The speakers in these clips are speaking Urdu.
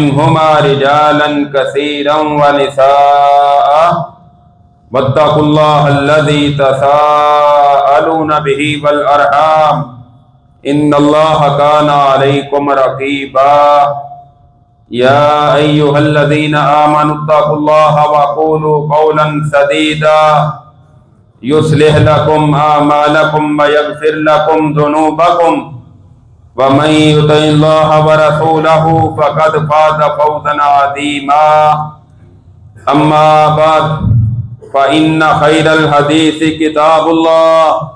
منهما رجالا كثيرا ونساء واتقوا الله الذي تساءلون به والأرحام إن الله كان عليكم رقيبا يا أيها الذين آمنوا اتقوا الله وقولوا قولا سديدا يصلح لكم أعمالكم ويغفر لكم ذنوبكم ومن يطع الله ورسوله فقد فاز فوزا عظيما أما بعد فإن خير الحديث كتاب الله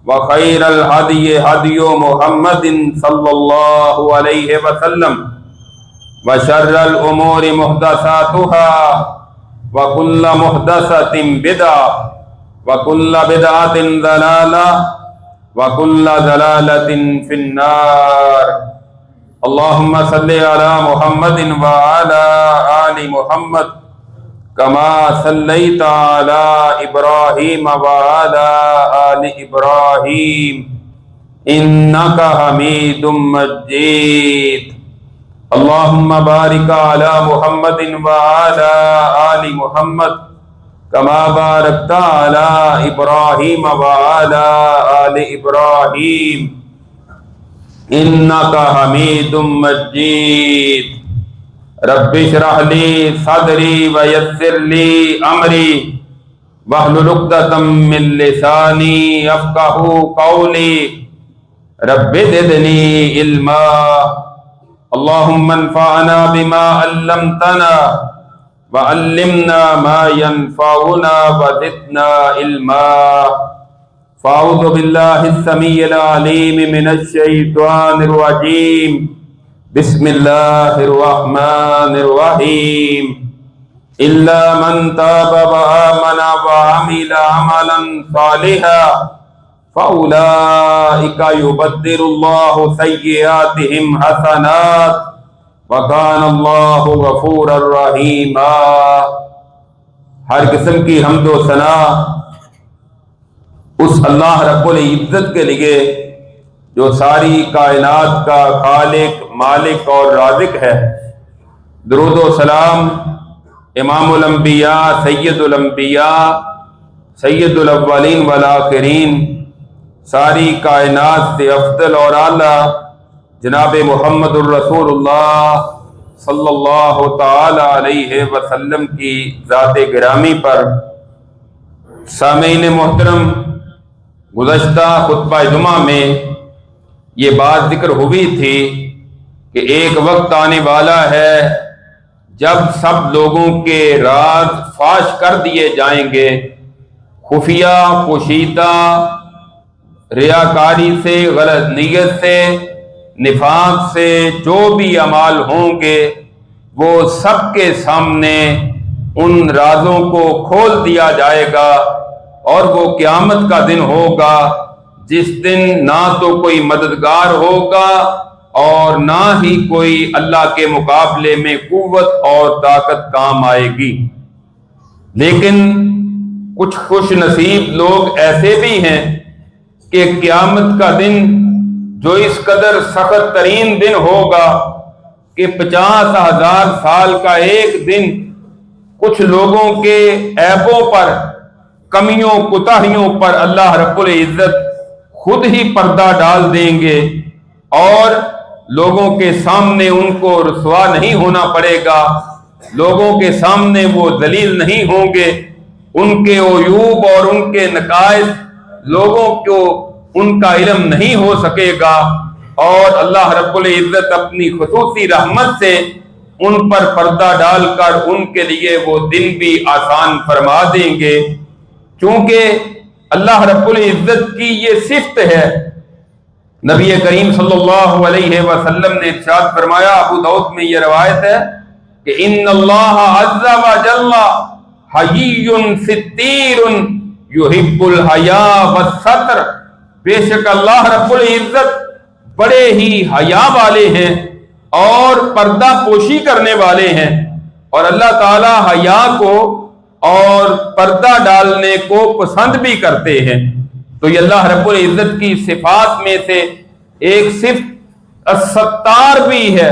وخير الهدي هدي محمد صلى الله عليه وسلم وشر الأمور محدثاتها وكل محدثة بدعة وكل بدعة ضلالة وَكُلَّ ضَلَالَةٍ فِي النَّارِ اللهم صل على محمد وعلى آل محمد كما صليت على إبراهيم وعلى آل إبراهيم إنك حميد مجيد اللهم بارك على محمد وعلى آل محمد كما باركت على إبراهيم وعلى آل إبراهيم إنك حميد مجيد رب اشرح لي صدري ويسر لي أمري واحلل عقدة من لساني يفقهوا قولي رب زدني علما اللهم انفعنا بما علمتنا وعلمنا ما ينفعنا وزدنا علما فاعوذ بالله السميع العليم من الشيطان الرجيم بسم الله الرحمن الرحيم إلا من تاب وآمن وعمل عملا صالحا فأولئك يبدل الله سيئاتهم حسنات وَكَانَ اللَّهُ غَفُورًا رَحِيمًا ہر قسم کی حمد و ثنا اس اللہ رب العزت کے لیے جو ساری کائنات کا خالق مالک اور رازق ہے۔ درود و سلام امام الانبیاء سید الانبیاء سید الاولین والآخرین ساری کائنات سے افضل اور اعلیٰ جناب محمد الرسول اللہ صلی اللہ تعالی علیہ وسلم کی ذات گرامی پر۔ سامعین محترم، گزشتہ خطبہ جمعہ میں یہ بات ذکر ہوئی تھی کہ ایک وقت آنے والا ہے جب سب لوگوں کے راز فاش کر دیے جائیں گے، خفیہ پوشیدہ، ریاکاری سے، غلط نیت سے، نفاق سے جو بھی اعمال ہوں گے وہ سب کے سامنے ان رازوں کو کھول دیا جائے گا، اور وہ قیامت کا دن ہوگا جس دن نہ تو کوئی مددگار ہوگا اور نہ ہی کوئی اللہ کے مقابلے میں قوت اور طاقت کام آئے گی۔ لیکن کچھ خوش نصیب لوگ ایسے بھی ہیں کہ قیامت کا دن جو اس قدر سخت ترین دن ہوگا کہ 50,000 سال کا ایک دن کچھ لوگوں کے عیبوں پر، کمیوں کوتاہیوں پر اللہ رب العزت خود ہی پردہ ڈال دیں گے، اور لوگوں کے سامنے ان کو رسوا نہیں ہونا پڑے گا، لوگوں کے سامنے وہ ذلیل نہیں ہوں گے، ان کے عیوب اور ان کے نقائص لوگوں کو ان کا علم نہیں ہو سکے گا، اور اللہ رب العزت اپنی خصوصی رحمت سے ان پر پردہ ڈال کر ان کے لیے وہ دن بھی آسان فرما دیں گے، چونکہ اللہ رب العزت کی یہ صفت ہے۔ نبی کریم صلی اللہ علیہ وسلم نے ارشاد فرمایا، ابو داؤد میں یہ روایت ہے کہ ان اللہ عز و جل حیی ستیر یحب الحیاء والستر، بے شک اللہ رب العزت بڑے ہی حیا والے ہیں اور پردہ پوشی کرنے والے ہیں، اور اللہ تعالی حیا کو اور پردہ ڈالنے کو پسند بھی کرتے ہیں۔ تو یہ اللہ رب العزت کی صفات میں سے ایک صفت الستار بھی ہے،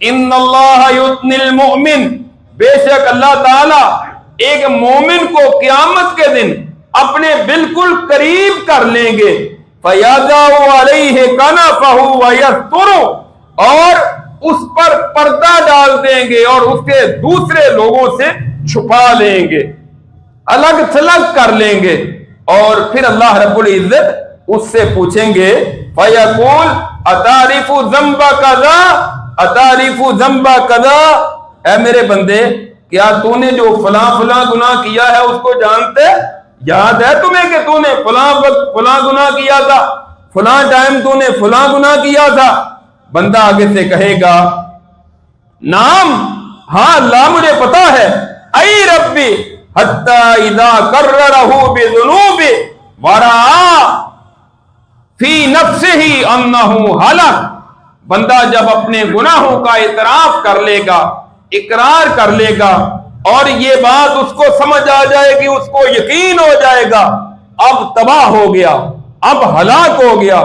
ان اللہ یدنل مومن، بے شک اللہ تعالی ایک مومن کو قیامت کے دن اپنے بالکل قریب کر لیں گے، فَيَضَعُ عَلَيْهِ كَنَفَهُ وَيَسْتُرُ، اور اس پر پردہ ڈال دیں گے اور اس کے دوسرے لوگوں سے چھپا لیں گے، الگ تھلگ کر لیں گے، اور پھر اللہ رب العزت اس سے پوچھیں گے فَيَقُولُ أَتَعْرِفُ ذَنْبَ كَذَا أَتَعْرِفُ ذَنْبَ كَذَا، اے میرے بندے کیا تو نے جو فلاں فلاں گناہ کیا ہے اس کو جانتے، یاد ہے تمہیں کہ تو نے فلاں وقت فلاں گناہ کیا تھا، فلاں ٹائم تو نے فلاں گناہ کیا تھا؟ بندہ آگے سے کہے گا نام، ہاں اللہ مجھے پتا ہے، اے ربی حتی اذا کررہ بذنوب ورعا فی نفسہ انہ ہلک، بندہ جب اپنے گناہوں کا اعتراف کر لے گا، اقرار کر لے گا، اور یہ بات اس کو سمجھ آ جائے گی، اس کو یقین ہو جائے گا اب تباہ ہو گیا، اب ہلاک ہو گیا،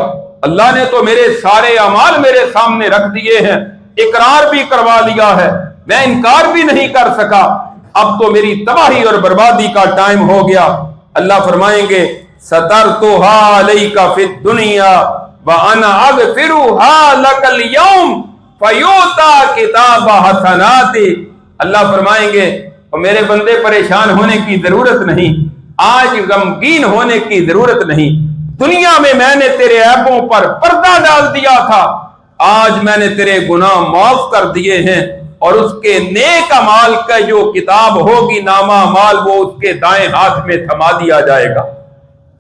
اللہ نے تو میرے سارے اعمال میرے سامنے رکھ دیے ہیں، اقرار بھی کروا لیا ہے، میں انکار بھی نہیں کر سکا، اب تو میری تباہی اور بربادی کا ٹائم ہو گیا۔ اللہ فرمائیں گے سترتها علیک فی الدنیا وانا اغفرها لک اليوم فیؤتی کتاب حسنات، اللہ فرمائیں گے اور میرے بندے پریشان ہونے کی ضرورت نہیں، آج غمگین ہونے کی ضرورت نہیں، دنیا میں میں نے تیرے عیبوں پر پردہ ڈال دیا تھا، آج میں نے تیرے گناہ معاف کر دیے ہیں، اور اس کے نیک اعمال کا جو کتاب ہوگی نامہ اعمال وہ اس کے دائیں ہاتھ میں تھما دیا جائے گا،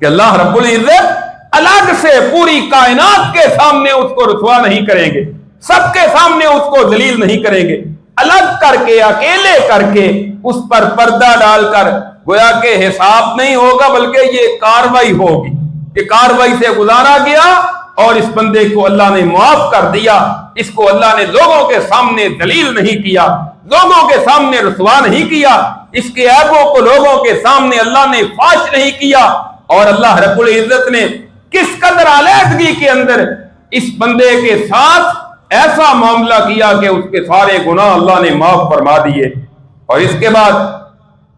کہ اللہ رب العزت الگ سے پوری کائنات کے سامنے اس کو رسوا نہیں کریں گے، سب کے سامنے اس کو ذلیل نہیں کریں گے، الگ کر کے اکیلے کر کے اس پر پردہ ڈال کر، گویا کہ حساب نہیں ہوگا بلکہ یہ کاروائی ہوگی کہ کاروائی سے گزارا گیا اور اس بندے کو اللہ نے معاف کر دیا، اس کو اللہ نے لوگوں کے سامنے ذلیل نہیں کیا، لوگوں کے سامنے رسوا نہیں کیا، اس کے عیبوں کو لوگوں کے سامنے اللہ نے فاش نہیں کیا، اور اللہ رب العزت نے کس قدر علیحدگی کے اندر اس بندے کے ساتھ ایسا معاملہ کیا کہ اس کے سارے گناہ اللہ نے معاف فرما دیے۔ اور اس کے بعد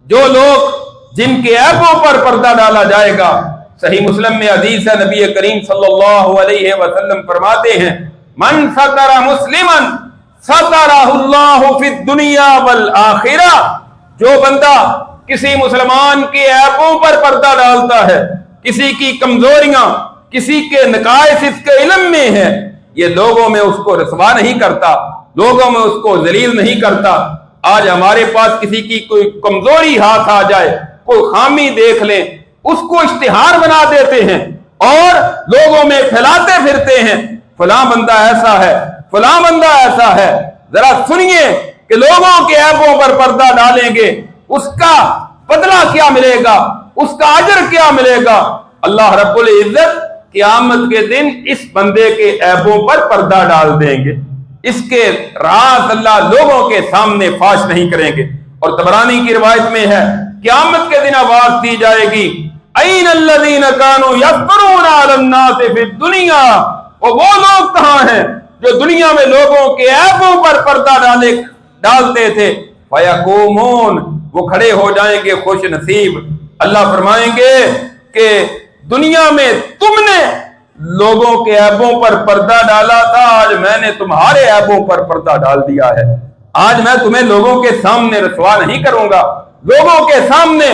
جو لوگ جن کے عیبوں پر پردہ ڈالا جائے گا، صحیح مسلم میں حدیث ہے، نبی کریم صلی اللہ علیہ وسلم فرماتے ہیں من ستر مسلما سترہ اللہ فی الدنیا والآخرہ، جو بندہ کسی مسلمان کے عیبوں پر پردہ ڈالتا ہے، کسی کی کمزوریاں، کسی کے نقائص اس کے علم میں ہے، یہ لوگوں میں اس کو رسوا نہیں کرتا، لوگوں میں اس کو ذلیل نہیں کرتا۔ آج ہمارے پاس کسی کی کوئی کمزوری ہاتھ آ جائے، کوئی خامی دیکھ لیں، اس کو اشتہار بنا دیتے ہیں اور لوگوں میں پھیلاتے پھرتے ہیں فلاں بندہ ایسا ہے، فلاں بندہ ایسا ہے۔ ذرا سنیے کہ لوگوں کے عیبوں پر پردہ ڈالیں گے اس کا بدلہ کیا ملے گا، اس کا اجر کیا ملے گا۔ اللہ رب العزت قیامت کے دن اس بندے کے عیبوں پر پردہ ڈال دیں گے، اس کے راز اللہ لوگوں کے سامنے فاش نہیں کریں گے۔ اور طبرانی کی روایت میں ہے قیامت کے دن آواز دی جائے گی این الذین کانوا یفترون علی الناس فی الدنیا، وہ لوگ کہاں ہیں جو دنیا میں لوگوں کے عیبوں پر پردہ ڈالتے تھے، فیقومون، وہ کھڑے ہو جائیں گے خوش نصیب۔ اللہ فرمائیں گے کہ دنیا میں تم نے لوگوں کے عیبوں پر پردہ ڈالا تھا، آج میں نے تمہارے عیبوں پر پردہ ڈال دیا ہے، آج میں تمہیں لوگوں کے سامنے رسوا نہیں کروں گا، لوگوں کے سامنے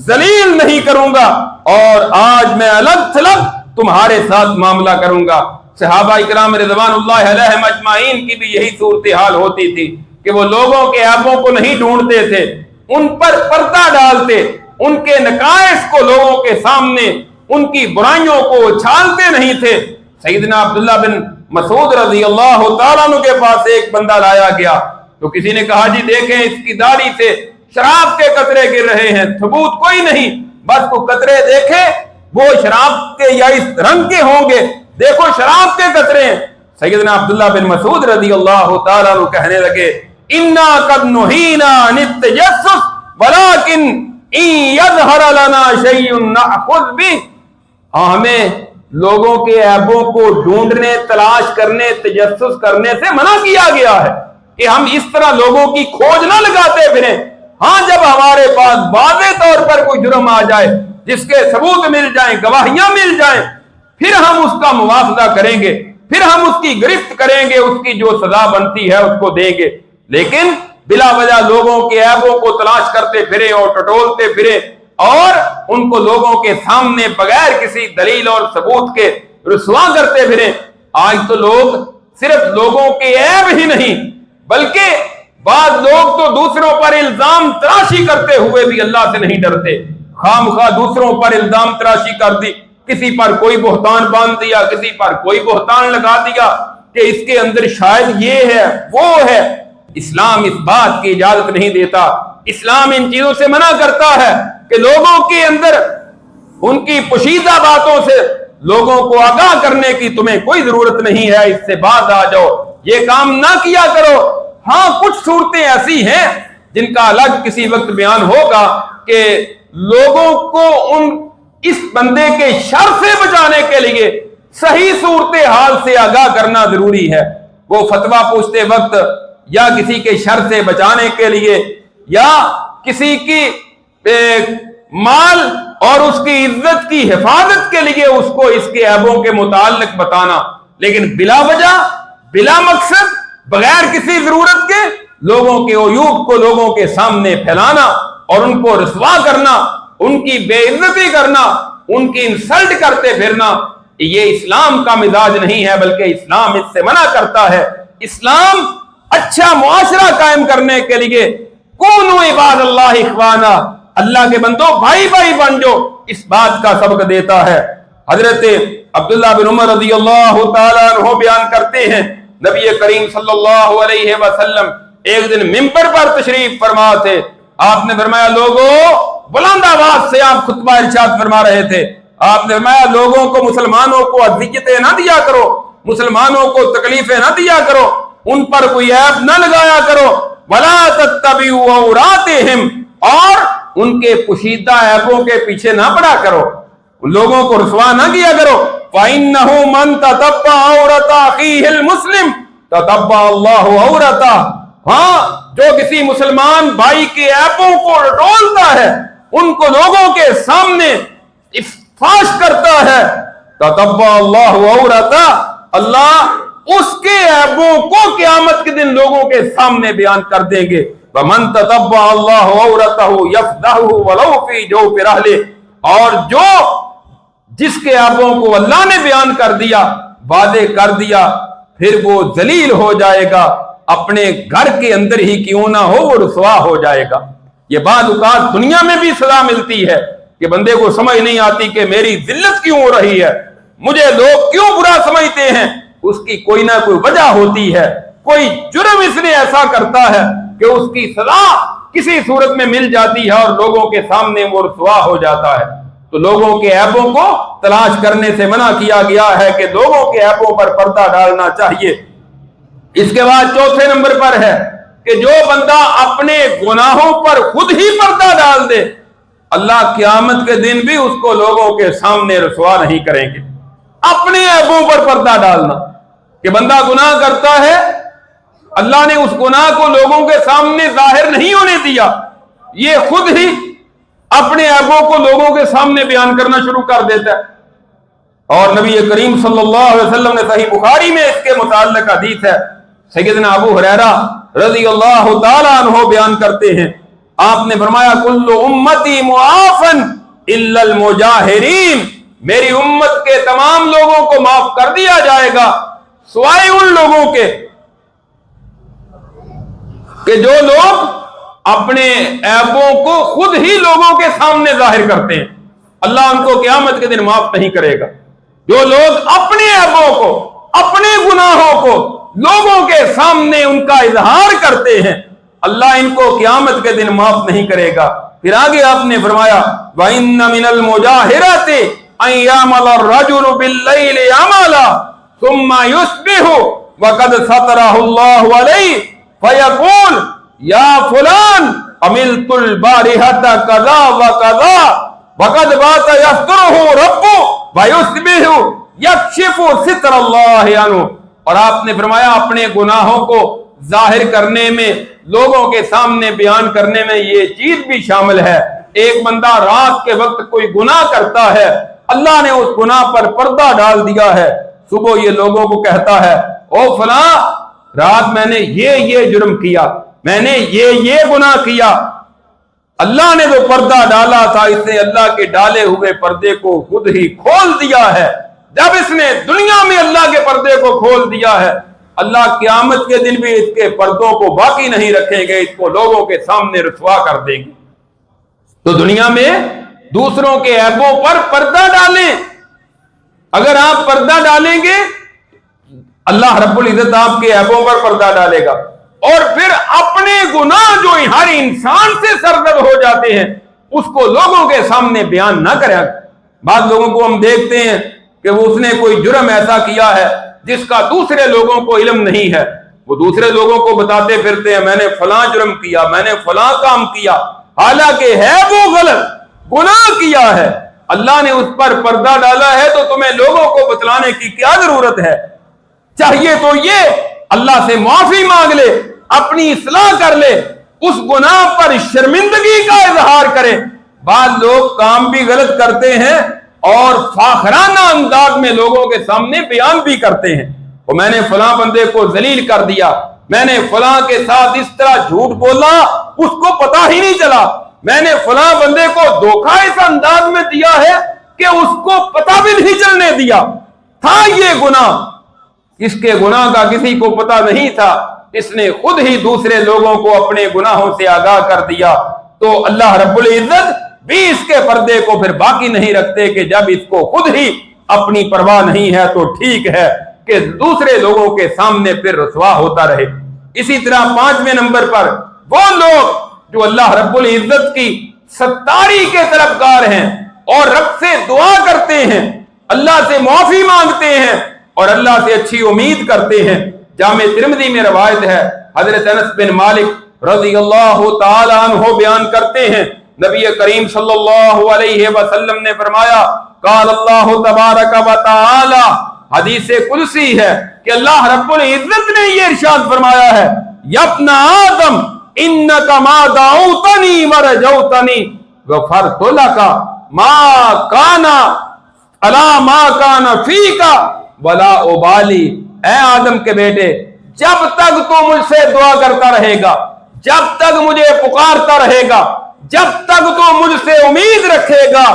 ذلیل نہیں کروں گا، اور آج میں الگ تھلگ تمہارے ساتھ معاملہ کروں گا۔ صحابہ اکرام رضوان اللہ علیہم اجمعین کی بھی یہی صورتحال ہوتی تھی کہ وہ لوگوں کے عیبوں کو نہیں ڈھونڈتے تھے، ان پر پردہ ڈالتے، ان کے نقائص کو لوگوں کے سامنے، ان کی برائیوں کو چھالتے نہیں تھے۔ سیدنا عبداللہ بن مسعود رضی اللہ تعالیٰ عنہ کے پاس ایک بندہ لایا گیا تو کسی نے کہا جی دیکھیں اس کی داڑھی سے شراب کے قطرے گر رہے ہیں، ثبوت کوئی نہیں، بس کو قطرے دیکھے وہ شراب کے یا اس رنگ کے ہوں گے، دیکھو شراب کے قطرے ہیں۔ سیدنا عبداللہ بن مسعود رضی اللہ تعالیٰ عنہ کہنے لگے انا قد نہینا عن التجسس ولکن ان یظہر لنا شیء نأخذ بہ، ہمیں لوگوں کے عیبوں کو ڈھونڈنے، تلاش کرنے، تجسس کرنے سے منع کیا گیا ہے، کہ ہم اس طرح لوگوں کی کھوج نہ لگاتے پھریں. ہاں جب ہمارے پاس واضح طور پر کوئی جرم آ جائے جس کے ثبوت مل جائیں، گواہیاں مل جائیں، پھر ہم اس کا مواخذہ کریں گے، پھر ہم اس کی گرفت کریں گے، اس کی جو سزا بنتی ہے اس کو دیں گے. لیکن بلا وجہ لوگوں کے عیبوں کو تلاش کرتے پھرے اور ٹٹولتے پھرے اور ان کو لوگوں کے سامنے بغیر کسی دلیل اور ثبوت کے رسوا کرتے پھرے. آج تو لوگ صرف لوگوں کے عیب ہی نہیں بلکہ بعض لوگ تو دوسروں پر الزام تراشی کرتے ہوئے بھی اللہ سے نہیں ڈرتے. خام خواہ دوسروں پر الزام تراشی کر دی، کسی پر کوئی بہتان باندھ دیا، کسی پر کوئی بہتان لگا دیا کہ اس کے اندر شاید یہ ہے وہ ہے. اسلام اس بات کی اجازت نہیں دیتا. اسلام ان چیزوں سے منع کرتا ہے کہ لوگوں کے اندر ان کی پوشیدہ باتوں سے لوگوں کو آگاہ کرنے کی تمہیں کوئی ضرورت نہیں ہے، اس سے باز آ جاؤ، یہ کام نہ کیا کرو. ہاں کچھ صورتیں ایسی ہیں جن کا الگ کسی وقت بیان ہوگا کہ لوگوں کو اس بندے کے شر سے بچانے کے لیے صحیح صورتحال سے آگاہ کرنا ضروری ہے. وہ فتویٰ پوچھتے وقت یا کسی کے شر سے بچانے کے لیے یا کسی کی مال اور اس کی عزت کی حفاظت کے لیے اس کو اس کے عیبوں کے متعلق بتانا، لیکن بلا وجہ بلا مقصد بغیر کسی ضرورت کے لوگوں کے عیوب کو لوگوں کے سامنے پھیلانا اور ان کو رسوا کرنا، ان کی بے عزتی کرنا، ان کی انسلٹ کرتے پھرنا، یہ اسلام کا مزاج نہیں ہے بلکہ اسلام اس سے منع کرتا ہے. اسلام اچھا معاشرہ قائم کرنے کے لیے کونوا عباد اللہ اخوانا، اللہ کے بندوں بھائی بھائی بن جو، اس بات کا سبق دیتا ہے. حضرت عبداللہ بن عمر رضی اللہ تعالیٰ عنہ بیان کرتے ہیں نبی کریم صلی اللہ علیہ وسلم ایک دن منبر پر تشریف فرما تھے. آپ نے فرمایا لوگوں، بلند آواز سے آپ خطبہ ارشاد فرما رہے تھے. آپ نے فرمایا لوگوں کو، مسلمانوں کو اذیتیں نہ دیا کرو، مسلمانوں کو تکلیفیں نہ دیا کرو، ان پر کوئی عیب نہ لگایا کرو. ولا تتبعوا عوراتہم، اور ان کے پوشیدہ عیبوں کے پیچھے نہ پڑا کرو، لوگوں کو رسوا نہ کیا کرو. فَإِنَّهُ مَن تَتَبَّعَ عَوْرَةَ أَخِيهِ الْمُسْلِمِ تَتَبَّعَ اللَّهُ عَوْرَتَهُ. ہاں جو کسی مسلمان بھائی کے عیبوں کو ڈولتا ہے، ان کو لوگوں کے سامنے فاش کرتا ہے، تَتَبَّعَ اللَّهُ عَوْرَتَهُ، اللہ اس کے عیبوں کو قیامت کے دن لوگوں کے سامنے بیان کر دیں گے. وَمَن تَتَبَّعَ اللَّهُ عَوْرَتَهُ يَفْضَحُهُ وَلَوْ فِي جَوْفِ رَحْلِهِ، اور جو جس کے عیبوں کو اللہ نے بیان کر دیا، واضح کر دیا، پھر وہ ذلیل ہو جائے گا، اپنے گھر کے اندر ہی کیوں نہ ہو وہ رسوا ہو جائے گا. یہ بعض اوقات دنیا میں بھی سزا ملتی ہے کہ بندے کو سمجھ نہیں آتی کہ میری ذلت کیوں ہو رہی ہے، مجھے لوگ کیوں برا سمجھتے ہیں. اس کی کوئی نہ کوئی وجہ ہوتی ہے، کوئی جرم اس نے ایسا کرتا ہے کہ اس کی سزا کسی صورت میں مل جاتی ہے اور لوگوں کے سامنے وہ رسوا ہو جاتا ہے. تو لوگوں کے عیبوں کو تلاش کرنے سے منع کیا گیا ہے کہ لوگوں کے عیبوں پر پردہ ڈالنا چاہیے. اس کے بعد چوتھے نمبر پر ہے کہ جو بندہ اپنے گناہوں پر خود ہی پردہ ڈال دے، اللہ قیامت کے دن بھی اس کو لوگوں کے سامنے رسوا نہیں کریں گے. اپنے عیبوں پر پردہ ڈالنا کہ بندہ گناہ کرتا ہے، اللہ نے اس گناہ کو لوگوں کے سامنے ظاہر نہیں ہونے دیا، یہ خود ہی اپنے عیبوں کو لوگوں کے سامنے بیان کرنا شروع کر دیتا ہے. اور نبی کریم صلی اللہ علیہ وسلم نے صحیح بخاری میں اس کے متعلق حدیث ہے، سیدنا ابو ہریرہ رضی اللہ تعالیٰ عنہ بیان کرتے ہیں، آپ نے فرمایا کل امتی معافن الا المجاہرین، میری امت کے تمام لوگوں کو معاف کر دیا جائے گا سوائے ان لوگوں کے کہ جو لوگ اپنے عیبوں کو خود ہی لوگوں کے سامنے ظاہر کرتے ہیں، اللہ ان کو قیامت کے دن معاف نہیں کرے گا. جو لوگ اپنے عیبوں کو، اپنے گناہوں کو لوگوں کے سامنے ان کا اظہار کرتے ہیں، اللہ ان کو قیامت کے دن معاف نہیں کرے گا. پھر آگے آپ نے فرمایا وَإِنَّ مِنَ الْمُجَاهِرَةِ أَن يَعْمَلَ الرَّجُلُ بِاللَّيْلِ عَمَلًا ثُمَّ يُصْبِحُ وَقَدْ سَتَرَهُ اللَّهُ عَلَيْهِ فَيَقُولُ یا فلان عملت البارحة كذا وكذا وقد بات يستره ربه ويصبح يكشف ستر اللہ عنہ. اور آپ نے فرمایا اپنے گناہوں کو ظاہر کرنے میں، لوگوں کے سامنے بیان کرنے میں یہ چیز بھی شامل ہے۔ ایک بندہ رات کے وقت کوئی گناہ کرتا ہے، اللہ نے اس گناہ پر پردہ ڈال دیا ہے، صبح یہ لوگوں کو کہتا ہے او فلاں رات میں نے یہ جرم کیا، میں نے یہ گناہ کیا، اللہ نے جو پردہ ڈالا تھا اس نے اللہ کے ڈالے ہوئے پردے کو خود ہی کھول دیا ہے۔ جب اس نے دنیا میں اللہ کے پردے کو کھول دیا ہے، اللہ قیامت کے دن بھی اس کے پردوں کو باقی نہیں رکھیں گے، اس کو لوگوں کے سامنے رسوا کر دیں گے۔ تو دنیا میں دوسروں کے عیبوں پر پردہ ڈالیں۔ اگر آپ پردہ ڈالیں گے اللہ رب العزت آپ کے عیبوں پر پردہ ڈالے گا، اور پھر اپنے گناہ جو ہر انسان سے سرزد ہو جاتے ہیں اس کو لوگوں کے سامنے بیان نہ کریں۔ بعض لوگوں کو ہم دیکھتے ہیں کہ اس نے کوئی جرم ایسا کیا ہے جس کا دوسرے لوگوں کو علم نہیں ہے، وہ دوسرے لوگوں کو بتاتے پھرتے ہیں میں نے فلاں جرم کیا، میں نے فلاں کام کیا، حالانکہ ہے وہ غلط، گناہ کیا ہے۔ اللہ نے اس پر پردہ ڈالا ہے تو تمہیں لوگوں کو بتلانے کی کیا ضرورت ہے؟ چاہیے تو یہ اللہ سے معافی مانگ لے، اپنی اصلاح کر لے، اس گناہ پر شرمندگی کا اظہار کرے۔ بعض لوگ کام بھی غلط کرتے ہیں اور فاخرانہ انداز میں لوگوں کے سامنے بیان بھی کرتے ہیں، اور میں نے فلاں بندے کو ذلیل کر دیا، میں نے فلاں کے ساتھ اس طرح جھوٹ بولا اس کو پتہ ہی نہیں چلا، میں نے فلاں بندے کو دھوکہ اس انداز میں دیا ہے کہ اس کو پتہ بھی نہیں چلنے دیا تھا۔ یہ گناہ اس کے گناہ کا کسی کو پتہ نہیں تھا، اس نے خود ہی دوسرے لوگوں کو اپنے گناہوں سے آگاہ کر دیا۔ تو اللہ رب العزت بھی اس کے پردے کو پھر باقی نہیں رکھتے کہ جب اس کو خود ہی اپنی پرواہ نہیں ہے تو ٹھیک ہے کہ دوسرے لوگوں کے سامنے پھر رسوا ہوتا رہے۔ اسی طرح 5ویں نمبر پر وہ لوگ جو اللہ رب العزت کی ستاری کے طلبگار ہیں اور رب سے دعا کرتے ہیں، اللہ سے معافی مانگتے ہیں اور اللہ سے اچھی امید کرتے ہیں۔ جامع ترمذی میں روایت ہے، حضرت انس بن مالک رضی اللہ تعالی عنہ بیان کرتے ہیں، نبی کریم صلی اللہ علیہ وسلم نے فرمایا قال اللہ تبارک و تعالی، حدیث قدسی ہے کہ اللہ رب العزت نے یہ ارشاد فرمایا ہے یا ابن آدم انک ما دعوتنی ورجوتنی غفرت لک ما کان الا ما کان فیک ولا ابالی۔ اے آدم کے بیٹے، جب تک تو مجھ سے دعا کرتا رہے گا، جب تک مجھے پکارتا رہے گا، جب تک تو مجھ سے امید رکھے گا،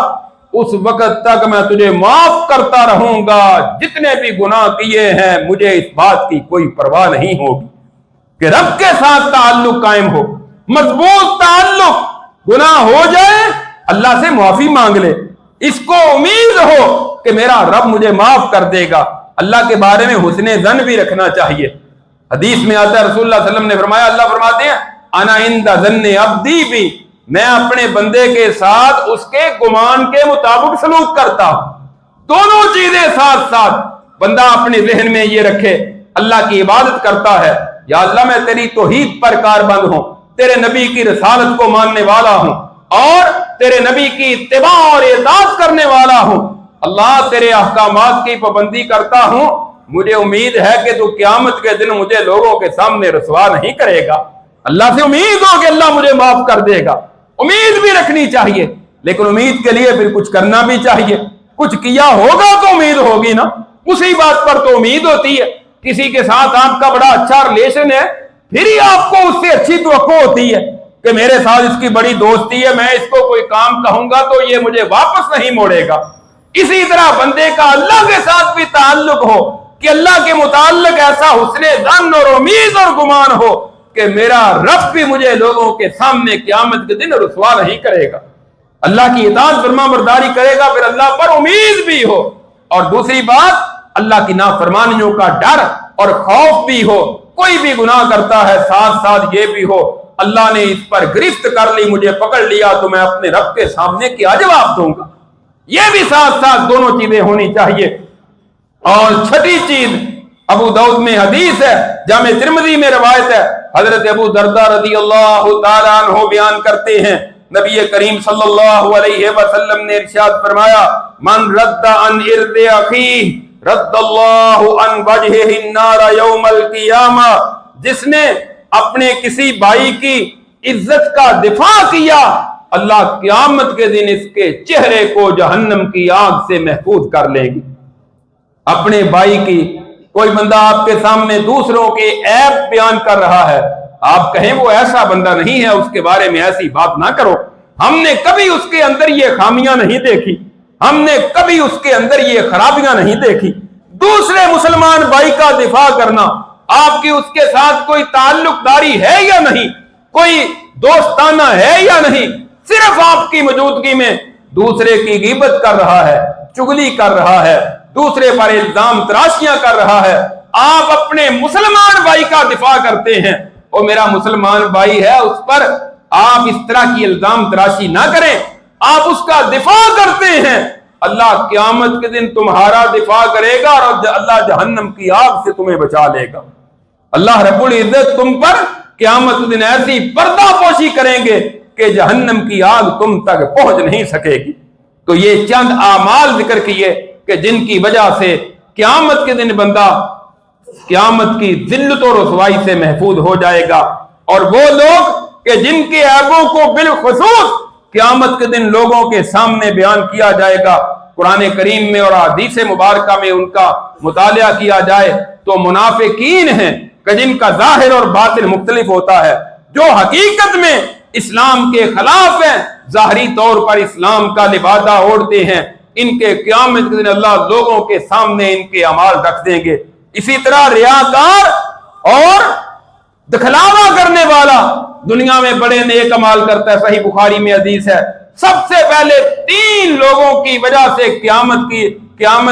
اس وقت تک میں تجھے معاف کرتا رہوں گا۔ جتنے بھی گناہ کیے ہیں مجھے اس بات کی کوئی پرواہ نہیں ہوگی کہ رب کے ساتھ تعلق قائم ہو، مضبوط تعلق، گناہ ہو جائے اللہ سے معافی مانگ لے، اس کو امید ہو کہ میرا رب مجھے معاف کر دے گا۔ اللہ کے بارے میں حسن ظن بھی رکھنا چاہیے۔ حدیث میں آتا ہے رسول اللہ صلی اللہ علیہ وسلم نے فرمایا، اللہ فرماتے ہیں انا عند ظن عبدی بھی، میں اپنے بندے کے ساتھ اس کے گمان کے مطابق سلوک کرتا ہوں۔ دونوں چیزیں ساتھ ساتھ بندہ اپنے ذہن میں یہ رکھے، اللہ کی عبادت کرتا ہے، یا اللہ میں تیری توحید پر کاربند ہوں، تیرے نبی کی رسالت کو ماننے والا ہوں اور تیرے نبی کی اتباع اور اطاعت کرنے والا ہوں، اللہ تیرے احکامات کی پابندی کرتا ہوں، مجھے امید ہے کہ تو قیامت کے دن مجھے لوگوں کے سامنے رسوا نہیں کرے گا۔ اللہ سے امید ہو کہ اللہ مجھے معاف کر دے گا، امید بھی رکھنی چاہیے، لیکن امید کے لیے پھر کچھ کرنا بھی چاہیے۔ کچھ کیا ہوگا تو امید ہوگی نا، اسی بات پر تو امید ہوتی ہے۔ کسی کے ساتھ آپ کا بڑا اچھا ریلیشن ہے، پھر ہی آپ کو اس سے اچھی توقع ہوتی ہے کہ میرے ساتھ اس کی بڑی دوستی ہے، میں اس کو کوئی کام کہوں گا تو یہ مجھے واپس نہیں موڑے گا۔ اسی طرح بندے کا اللہ کے ساتھ بھی تعلق ہو کہ اللہ کے متعلق ایسا حسن ظن اور امید اور گمان ہو کہ میرا رب بھی مجھے لوگوں کے سامنے قیامت کے دن رسوا نہیں کرے گا، اللہ کی اطاعت فرما برداری کرے گا، پھر اللہ پر امید بھی ہو۔ اور دوسری بات، اللہ کی نافرمانیوں کا ڈر اور خوف بھی ہو۔ کوئی بھی گناہ کرتا ہے ساتھ ساتھ یہ بھی ہو اللہ نے اس پر گرفت کر لی، مجھے پکڑ لیا تو میں اپنے رب کے سامنے کیا جواب دوں گا، یہ بھی ساتھ ساتھ دونوں چیزیں ہونی چاہیے۔ اور چھٹی چیز ابو داؤد میں حدیث ہے، جامع ترمذی میں روایت ہے، حضرت ابو درداء رضی اللہ تعالیٰ عنہ بیان کرتے ہیں، نبی کریم صلی اللہ علیہ وسلم نے ارشاد فرمایا من رد عن ارض اخیہ رد اللہ عن وجہہ النار یوم القیامہ جس نے اپنے کسی بھائی کی عزت کا دفاع کیا، اللہ قیامت کے دن اس کے چہرے کو جہنم کی آگ سے محفوظ کر لیں گے۔ اپنے بھائی کی کوئی بندہ آپ کے سامنے دوسروں کے عیب بیان کر رہا ہے، آپ کہیں وہ ایسا بندہ نہیں ہے، اس کے بارے میں ایسی بات نہ کرو، ہم نے کبھی اس کے اندر یہ خامیاں نہیں دیکھی، ہم نے کبھی اس کے اندر یہ خرابیاں نہیں دیکھی۔ دوسرے مسلمان بھائی کا دفاع کرنا، آپ کی اس کے ساتھ کوئی تعلق داری ہے یا نہیں، کوئی دوستانہ ہے یا نہیں، صرف آپ کی موجودگی میں دوسرے کی غیبت کر رہا ہے، چغلی کر رہا ہے، دوسرے پر الزام تراشیاں کر رہا ہے، آپ اپنے مسلمان بھائی کا دفاع کرتے ہیں، وہ میرا مسلمان بھائی ہے، اس پر آپ اس طرح کی الزام تراشی نہ کریں، آپ اس کا دفاع کرتے ہیں، اللہ قیامت کے دن تمہارا دفاع کرے گا اور اللہ جہنم کی آگ سے تمہیں بچا لے گا۔ اللہ رب العزت تم پر قیامت کے دن ایسی پردہ پوشی کریں گے کہ جہنم کی آگ تم تک پہنچ نہیں سکے گی۔ تو یہ چند اعمال ذکر کیے کہ جن کی وجہ سے قیامت کے دن بندہ قیامت کی ذلت و رسوائی سے محفوظ ہو جائے گا، اور وہ لوگ کہ جن کے عیبوں کو بالخصوص قیامت کے دن لوگوں کے سامنے بیان کیا جائے گا، قرآن کریم میں اور حدیث مبارکہ میں ان کا مطالعہ کیا جائے تو منافقین ہیں کہ جن کا ظاہر اور باطن مختلف ہوتا ہے، جو حقیقت میں اسلام کے خلاف ہیں، ظاہری طور پر اسلام کا لبادہ اوڑھتے ہیں، ان کے قیامت کے دن اللہ لوگوں کے سامنے ان کے اعمال رکھ دیں گے۔ اسی طرح ریاکار اور دکھلاوا کرنے والا دنیا میں بڑے نیک عمال کرتا ہے، صحیح بخاری میں حدیث ہے، سب سے پہلے 3 لوگوں کی وجہ سے قیامت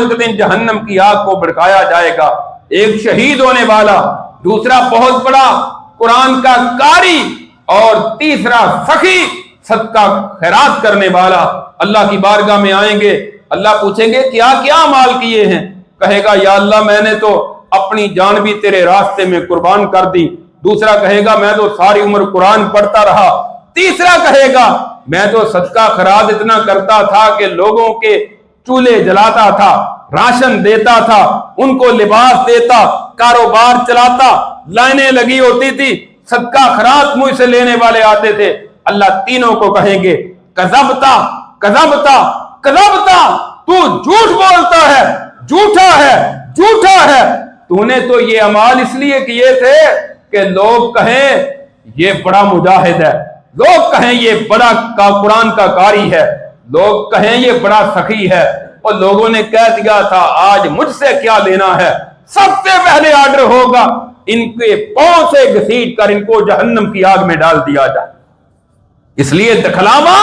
کے دن جہنم کی آگ کو بھڑکایا جائے گا۔ ایک شہید ہونے والا، دوسرا بہت بڑا قرآن کا قاری، اور تیسرا سخی صدقہ خیرات کرنے والا۔ اللہ کی بارگاہ میں آئیں گے، اللہ پوچھیں گے کیا کیا اعمال کیے ہیں؟ کہے گا یا اللہ میں نے تو اپنی جان بھی تیرے راستے میں قربان کر دی۔ دوسرا کہے گا میں تو ساری عمر قرآن پڑھتا رہا۔ تیسرا کہے گا میں تو صدقہ خیرات اتنا کرتا تھا کہ لوگوں کے چولہے جلاتا تھا، راشن دیتا تھا، ان کو لباس دیتا، کاروبار چلاتا، لائنیں لگی ہوتی تھی، صدقہ خیرات مجھ سے لینے والے آتے تھے۔ اللہ تینوں کو کہیں گے کذبتا کذبتا کذبتا، تو جھوٹ بولتا ہے، جھوٹا ہے، جھوٹا ہے، تو نے تو یہ اعمال اس لیے کیے تھے کہ لوگ کہیں یہ بڑا مجاہد ہے، لوگ کہیں یہ بڑا قرآن کا قاری ہے، لوگ کہیں یہ بڑا سخی ہے، اور لوگوں نے کہہ دیا تھا آج مجھ سے کیا لینا ہے۔ سب سے پہلے آرڈر ہوگا ان کے پاؤں سے گھسیٹ کر ان کو جہنم کی آگ میں ڈال دیا جائے۔ اس لیے دکھلاوا،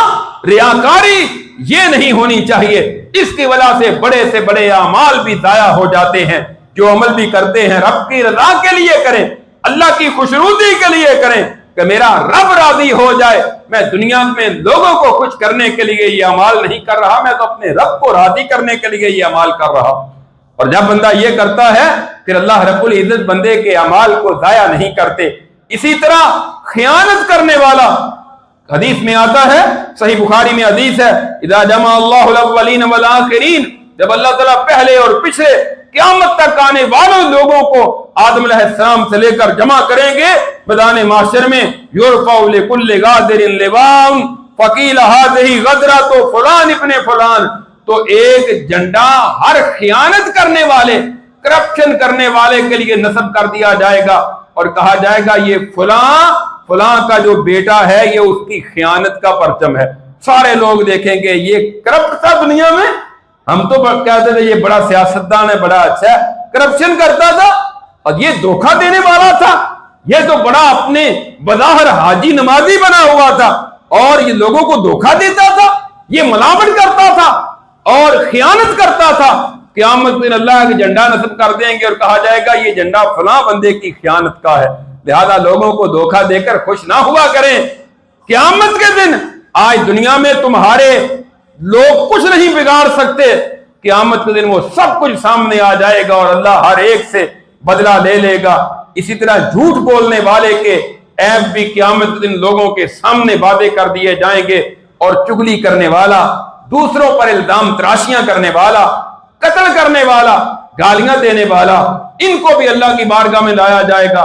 ریاکاری یہ نہیں ہونی چاہیے۔ اس کی وجہ سے بڑے سے بڑے اعمال بھی ضائع ہو جاتے ہیں۔ جو عمل بھی کرتے ہیں رب کی رضا کے لیے کریں، اللہ کی خوشنودی کے لیے کریں کہ میرا رب راضی ہو جائے۔ میں دنیا میں لوگوں کو خوش کرنے کے لیے یہ اعمال نہیں کر رہا، میں تو اپنے رب کو راضی کرنے کے لیے یہ اعمال کر رہا ہوں۔ اور جب بندہ یہ کرتا ہے پھر اللہ رب العزت بندے کے اعمال کو ضائع نہیں کرتے۔ اسی طرح خیانت کرنے والا، حدیث میں آتا ہے، صحیح بخاری میں حدیث ہے، اذا جمع اللہ الاولین والآخرین، جب اللہ تعالیٰ پہلے اور پچھلے قیامت تک آنے والوں لوگوں کو آدم علیہ السلام سے لے کر جمع کریں گے میدان محشر میں، یرفع لکل غادر لواء فقیل هذه غدرۃ فلان ابن فلان، تو ایک جھنڈا ہر خیانت کرنے والے، کرپشن کرنے والے کے لیے نصب کر دیا جائے گا، اور کہا جائے گا یہ فلاں کا جو بیٹا ہے یہ اس کی خیانت کا پرچم ہے۔ سارے لوگ دیکھیں گے یہ کرپٹ تھا دنیا میں، ہم تو کہتے تھے یہ بڑا سیاستدان ہے، بڑا اچھا ہے، کرپشن کرتا تھا، اور یہ دھوکہ دینے والا تھا، یہ تو بڑا اپنے بظاہر حاجی نمازی بنا ہوا تھا اور یہ لوگوں کو دھوکہ دیتا تھا، یہ ملاوٹ کرتا تھا اور خیانت کرتا تھا۔ قیامت دن اللہ کا جھنڈا نصب کر دیں گے اور کہا جائے گا یہ جھنڈا فلاں بندے کی خیانت کا ہے، لہذا لوگوں کو دھوکہ دے کر خوش نہ ہوا کریں۔ قیامت کے دن آج دنیا میں تمہارے لوگ کچھ نہیں بگاڑ سکتے، قیامت کے دن وہ سب کچھ سامنے آ جائے گا اور اللہ ہر ایک سے بدلہ لے لے گا۔ اسی طرح جھوٹ بولنے والے کے عیب بھی قیامت کے دن لوگوں کے سامنے واضح کر دیے جائیں گے، اور چغلی کرنے والا، دوسروں پر الزام تراشیاں کرنے والا، قتل کرنے والا، گالیاں دینے والا، ان کو بھی اللہ کی بارگاہ میں لایا جائے گا۔